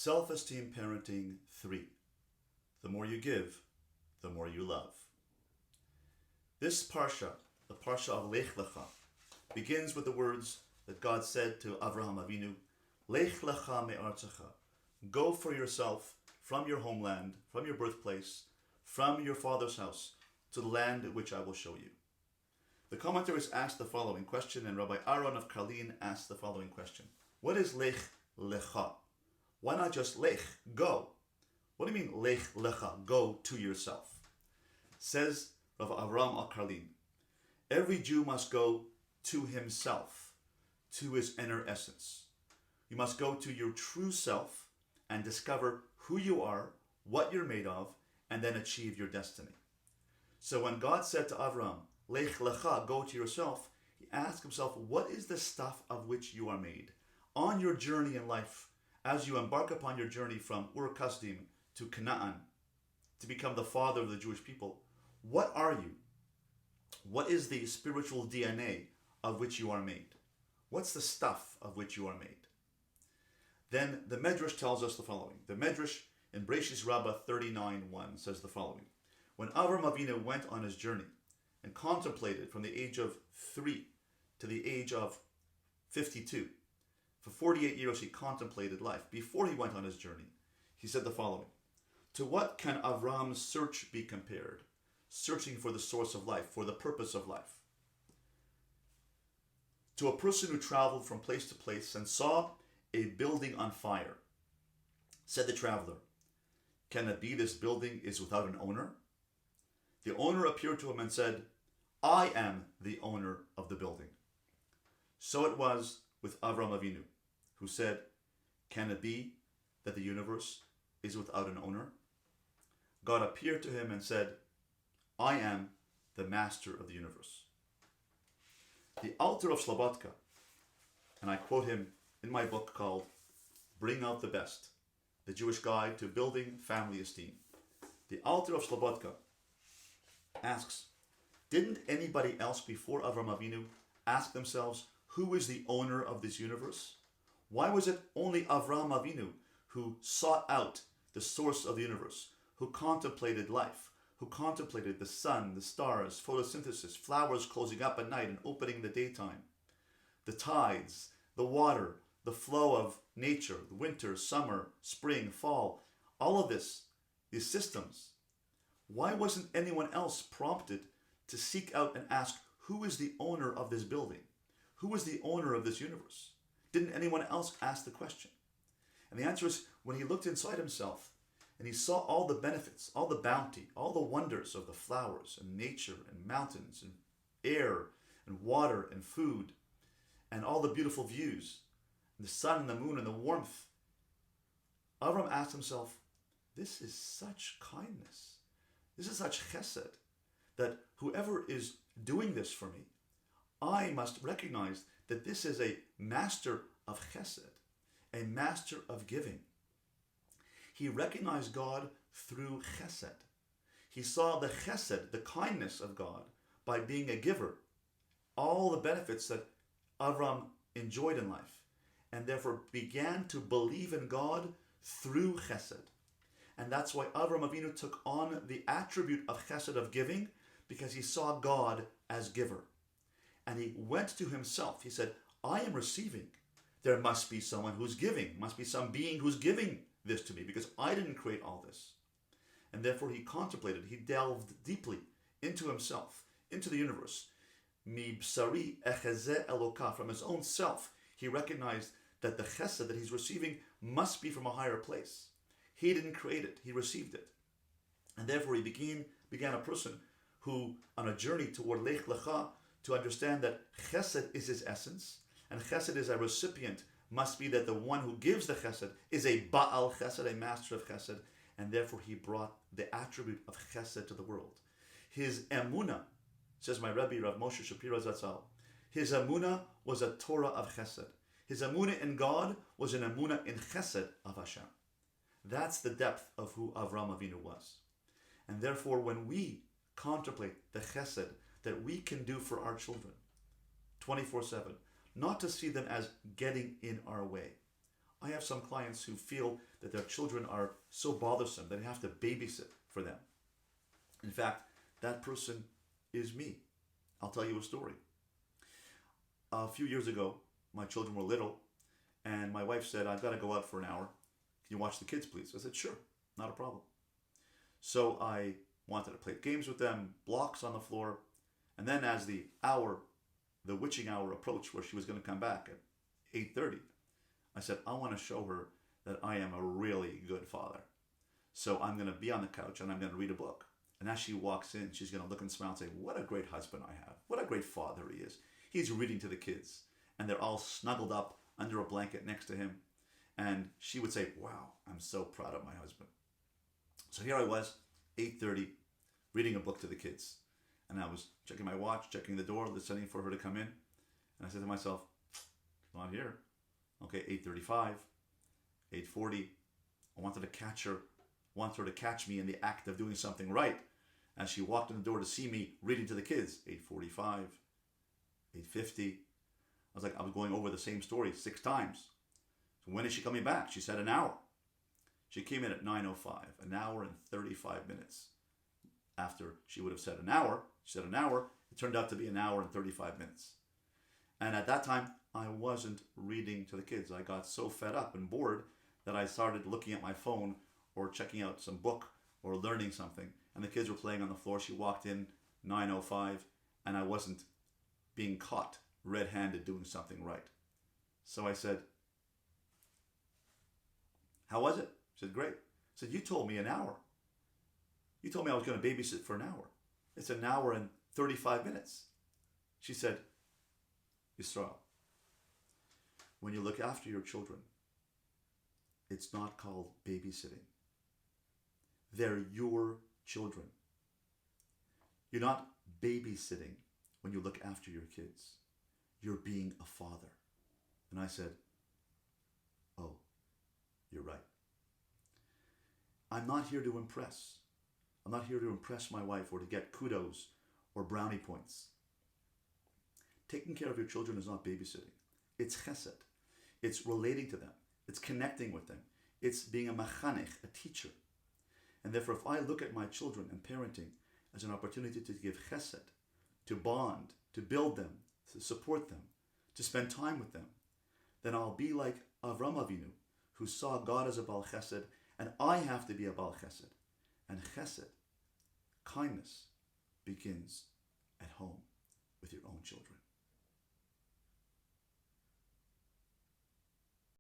Self-Esteem Parenting 3. The more you give, the more you love. This parsha, the parsha of Lech Lecha, begins with the words that God said to Avraham Avinu, Lech Lecha me'artzecha, go for yourself from your homeland, from your birthplace, from your father's house, to the land which I will show you. The commentaries asked the following question, and Rabbi Aaron of Karlin asked the following question. What is Lech Lecha? Why not just Lech, go? What do you mean Lech Lecha, go to yourself? Says Rabbi Avraham of Karlin, every Jew must go to himself, to his inner essence. You must go to your true self and discover who you are, what you're made of, and then achieve your destiny. So when God said to Avraham, Lech Lecha, go to yourself, he asked himself, what is the stuff of which you are made? On your journey in life, as you embark upon your journey from Ur Kasdim to Canaan, to become the father of the Jewish people, what are you? What is the spiritual DNA of which you are made? What's the stuff of which you are made? Then the Medrash tells us the following. The Medrash in Breshis Rabbah 39:1 says the following. When Avram Avinu went on his journey and contemplated from the age of 3 to the age of 52, for 48 years he contemplated life. Before he went on his journey, he said the following. To what can Avram's search be compared? Searching for the source of life, for the purpose of life. To a person who traveled from place to place and saw a building on fire. Said the traveler, can it be this building is without an owner? The owner appeared to him and said, I am the owner of the building. So it was with Avram Avinu, who said, can it be that the universe is without an owner? God appeared to him and said, I am the master of the universe. The Alter of Slobodka, and I quote him in my book called Bring Out the Best, the Jewish Guide to Building Family Esteem. The Alter of Slobodka asks, didn't anybody else before Avram Avinu ask themselves, who is the owner of this universe? Why was it only Avram Avinu who sought out the source of the universe, who contemplated life, who contemplated the sun, the stars, photosynthesis, flowers closing up at night and opening in the daytime, the tides, the water, the flow of nature, the winter, summer, spring, fall, all of this, these systems. Why wasn't anyone else prompted to seek out and ask, who is the owner of this building? Who is the owner of this universe? Didn't anyone else ask the question? And the answer is, when he looked inside himself and he saw all the benefits, all the bounty, all the wonders of the flowers and nature and mountains and air and water and food and all the beautiful views, and the sun and the moon and the warmth, Avram asked himself, this is such kindness. This is such chesed that whoever is doing this for me, I must recognize that this is a master of chesed, a master of giving. He recognized God through chesed. He saw the chesed, the kindness of God, by being a giver, all the benefits that Avram enjoyed in life, and therefore began to believe in God through chesed. And that's why Avram Avinu took on the attribute of chesed, of giving, because he saw God as giver. And he went to himself. He said, I am receiving. There must be someone who's giving. Must be some being who's giving this to me, because I didn't create all this. And therefore he contemplated. He delved deeply into himself, into the universe. Mi bsari echezeh Eloka. From his own self, he recognized that the chesed that he's receiving must be from a higher place. He didn't create it. He received it. And therefore he began a person who, on a journey toward Lech Lecha, to understand that chesed is his essence, and chesed is a recipient, must be that the one who gives the chesed is a Baal chesed, a master of chesed, and therefore he brought the attribute of chesed to the world. His emunah, says my Rebbe, Rav Moshe Shapiro Zatzal, his emunah was a Torah of chesed. His emunah in God was an emunah in chesed of Hashem. That's the depth of who Avram Avinu was. And therefore, when we contemplate the chesed that we can do for our children 24/7, not to see them as getting in our way. I have some clients who feel that their children are so bothersome that they have to babysit for them. In fact, that person is me. I'll tell you a story. A few years ago, my children were little, and my wife said, I've got to go out for an hour. Can you watch the kids, please? I said, sure, not a problem. So I wanted to play games with them, blocks on the floor, and then as the witching hour approached where she was going to come back at 8:30, I said, I want to show her that I am a really good father. So I'm going to be on the couch and I'm going to read a book. And as she walks in, she's going to look and smile and say, what a great husband I have. What a great father he is. He's reading to the kids. And they're all snuggled up under a blanket next to him. And she would say, wow, I'm so proud of my husband. So here I was, 8:30, reading a book to the kids. And I was checking my watch, checking the door, listening for her to come in. And I said to myself, not here. Okay, 8:35, 8:40. I wanted to catch her, want her to catch me in the act of doing something right. As she walked in the door to see me reading to the kids, 8:45, 8:50. I was going over the same story 6 times. So when is she coming back? She said an hour. She came in at 9:05, an hour and 35 minutes. After she would have said an hour, she said an hour. It turned out to be an hour and 35 minutes. And at that time, I wasn't reading to the kids. I got so fed up and bored that I started looking at my phone or checking out some book or learning something. And the kids were playing on the floor. She walked in 9:05 and I wasn't being caught red-handed doing something right. So I said, how was it? She said, great. I said, you told me an hour. You told me I was going to babysit for an hour. It's an hour and 35 minutes. She said, Israel, when you look after your children, it's not called babysitting. They're your children. You're not babysitting when you look after your kids. You're being a father. And I said, oh, you're right. I'm not here to impress. I'm not here to impress my wife or to get kudos or brownie points. Taking care of your children is not babysitting. It's chesed. It's relating to them. It's connecting with them. It's being a machanech, a teacher. And therefore, if I look at my children and parenting as an opportunity to give chesed, to bond, to build them, to support them, to spend time with them, then I'll be like Avram Avinu, who saw God as a Baal Chesed, and I have to be a Baal Chesed. And chesed, kindness, begins at home with your own children.